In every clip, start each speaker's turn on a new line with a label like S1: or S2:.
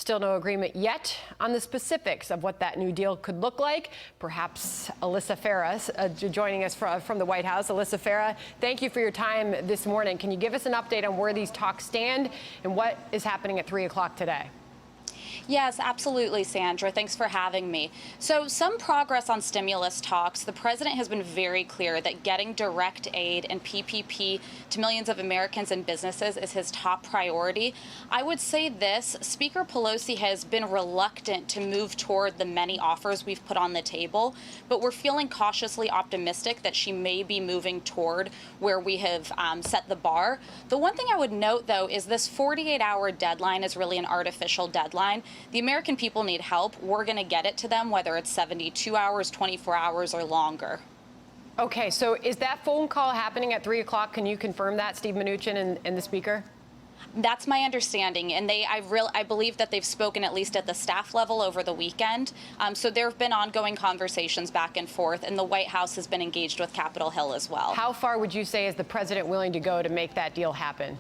S1: Still no agreement yet on the specifics of what that new deal could look like. Perhaps Alyssa Farah joining us from the White House. Alyssa Farah, thank you for your time this morning. Can you give us an update on where these talks stand and what is happening at 3 o'clock today?
S2: Yes, absolutely, Sandra. Thanks for having me. So some progress on stimulus talks. The president has been very clear that getting direct aid and PPP to millions of Americans and businesses is his top priority. I would say this, Speaker Pelosi has been reluctant to move toward the many offers we've put on the table, but we're feeling cautiously optimistic that she may be moving toward where we have set the bar. The one thing I would note, though, is this 48-hour deadline is really an artificial deadline. The American people need help. We're going to get it to them, whether it's 72 hours, 24 hours, or longer.
S1: Okay, so is that phone call happening at 3 o'clock? Can you confirm that, Steve Mnuchin and the Speaker?
S2: That's my understanding, and I believe that they've spoken at least at the staff level over the weekend. So there have been ongoing conversations back and forth, and the White House has been engaged with Capitol Hill as well.
S1: How far would you say is the president willing to go to make that deal happen?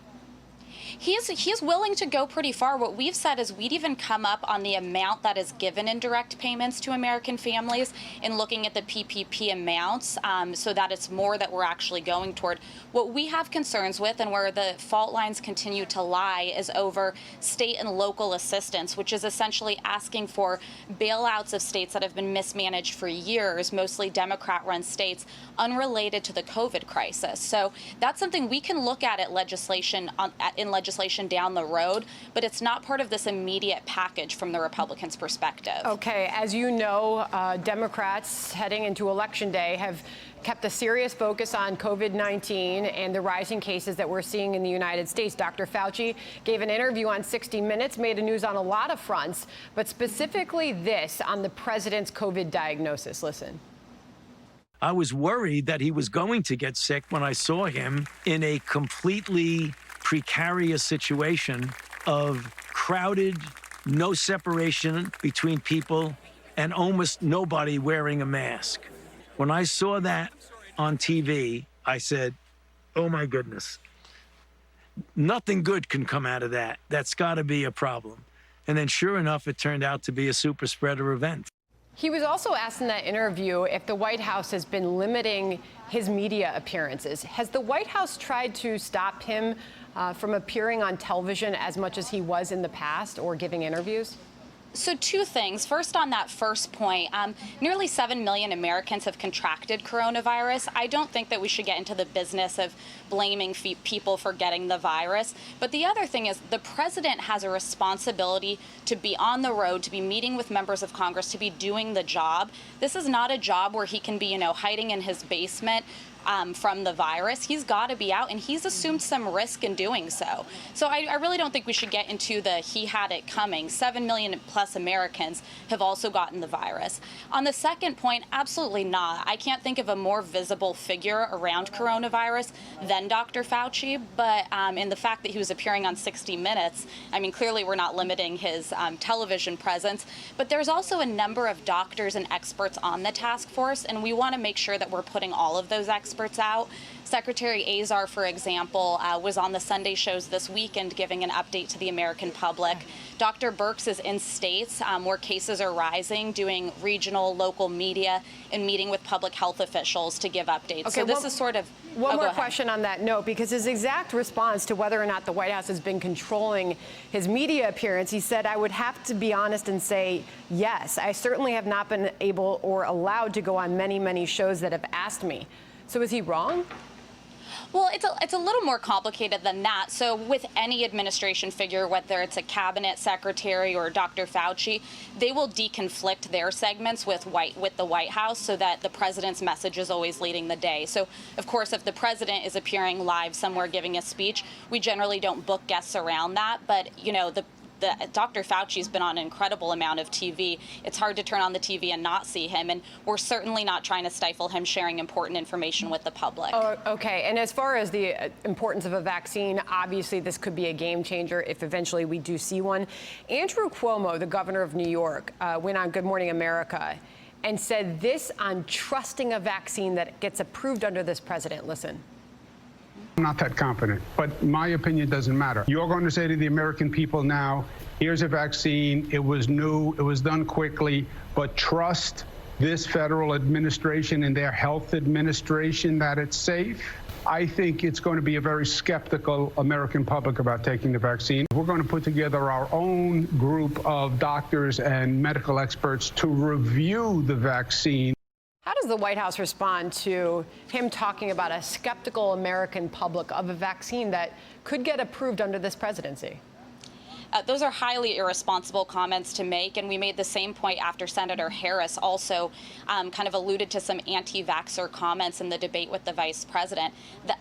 S2: He is willing to go pretty far. What we've said is we'd even come up on the amount that is given in direct payments to American families in looking at the PPP amounts so that it's more that we're actually going toward. What we have concerns with and where the fault lines continue to lie is over state and local assistance, which is essentially asking for bailouts of states that have been mismanaged for years, mostly Democrat-run states, unrelated to the COVID crisis. So that's something we can look at legislation in legislation down the road, but it's not part of this immediate package from the Republicans' perspective.
S1: Okay, as you know, Democrats heading into Election Day have kept a serious focus on COVID-19 and the rising cases that we're seeing in the United States. Dr. Fauci gave an interview on 60 Minutes, made news on a lot of fronts, but specifically this on the president's COVID diagnosis. Listen.
S3: I was worried that he was going to get sick when I saw him in a completely precarious situation of crowded, no separation between people, and almost nobody wearing a mask. When I saw that on TV, I said, oh my goodness, nothing good can come out of that. That's got to be a problem. And then sure enough, it turned out to be a super spreader event.
S1: He was also asked in that interview if the White House has been limiting his media appearances. Has the White House tried to stop him from appearing on television as much as he was in the past or giving interviews?
S2: So two things. First, on that first point, nearly 7 million Americans have contracted coronavirus. I don't think that we should get into the business of blaming people for getting the virus. But the other thing is the president has a responsibility to be on the road, to be meeting with members of Congress, to be doing the job. This is not a job where he can be, hiding in his basement from the virus. He's got to be out, and he's assumed some risk in doing so. So I really don't think we should get into the he had it coming. 7 million plus Americans have also gotten the virus. On the second point, absolutely not. I can't think of a more visible figure around coronavirus than Dr. Fauci, but in the fact that he was appearing on 60 Minutes, I mean, clearly we're not limiting his television presence, but there's also a number of doctors and experts on the task force, and we want to make sure that we're putting all of those experts out. Secretary Azar, for example, was on the Sunday shows this weekend giving an update to the American public. Dr. Birx is in states where cases are rising, doing regional, local media, and meeting with public health officials to give updates.
S1: Okay,
S2: so this is sort of...
S1: One more question on that note, because his exact response to whether or not the White House has been controlling his media appearance, he said, I would have to be honest and say, yes, I certainly have not been able or allowed to go on many, many shows that have asked me. So is he wrong?
S2: Well, it's a little more complicated than that. So with any administration figure, whether it's a cabinet secretary or Dr. Fauci, they will deconflict their segments with the White House so that the president's message is always leading the day. So, of course, if the president is appearing live somewhere giving a speech, we generally don't book guests around that. But, Dr. Fauci's been on an incredible amount of TV. It's hard to turn on the TV and not see him, and we're certainly not trying to stifle him sharing important information with the public.
S1: Oh, okay. And as far as the importance of a vaccine, obviously this could be a game changer if eventually we do see one. Andrew Cuomo, the governor of New York, went on Good Morning America and said this on trusting a vaccine that gets approved under this president. Listen.
S4: I'm not that confident, but my opinion doesn't matter. You're going to say to the American people now, Here's a vaccine. It was new. It was done quickly. But trust this federal administration and their health administration that it's safe. I think it's going to be a very skeptical American public about taking the vaccine. We're going to put together our own group of doctors and medical experts to review the vaccine.
S1: How does the White House respond to him talking about a skeptical American public of a vaccine that could get approved under this presidency?
S2: Those are highly irresponsible comments to make, and we made the same point after Senator Harris also kind of alluded to some anti-vaxxer comments in the debate with the vice president.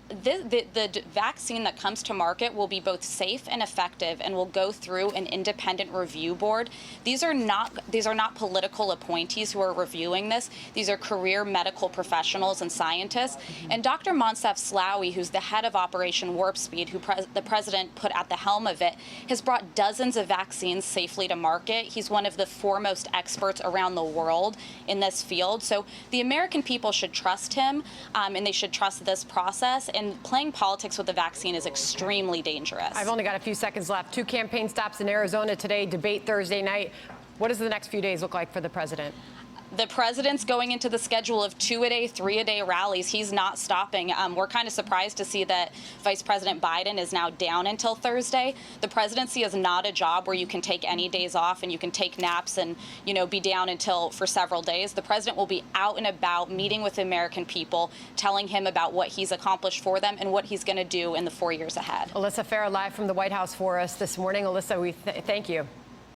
S2: The vaccine that comes to market will be both safe and effective and will go through an independent review board. These are not political appointees who are reviewing this. These are career medical professionals and scientists. And Dr. Moncef Slaoui, who's the head of Operation Warp Speed, who the president put at the helm of it, has brought dozens of vaccines safely to market. He's one of the foremost experts around the world in this field. So the American people should trust him, and they should trust this process. And playing politics with the vaccine is extremely dangerous.
S1: I've only got a few seconds left. 2 campaign stops in Arizona today, debate Thursday night. What does the next few days look like for the president?
S2: The president's going into the schedule of 2-a-day, 3-a-day rallies. He's not stopping. We're kind of surprised to see that Vice President Biden is now down until Thursday. The presidency is not a job where you can take any days off and you can take naps and, be down until for several days. The president will be out and about meeting with the American people, telling him about what he's accomplished for them and what he's going to do in the 4 years ahead.
S1: Alyssa Farah live from the White House for us this morning. Alyssa, we thank you.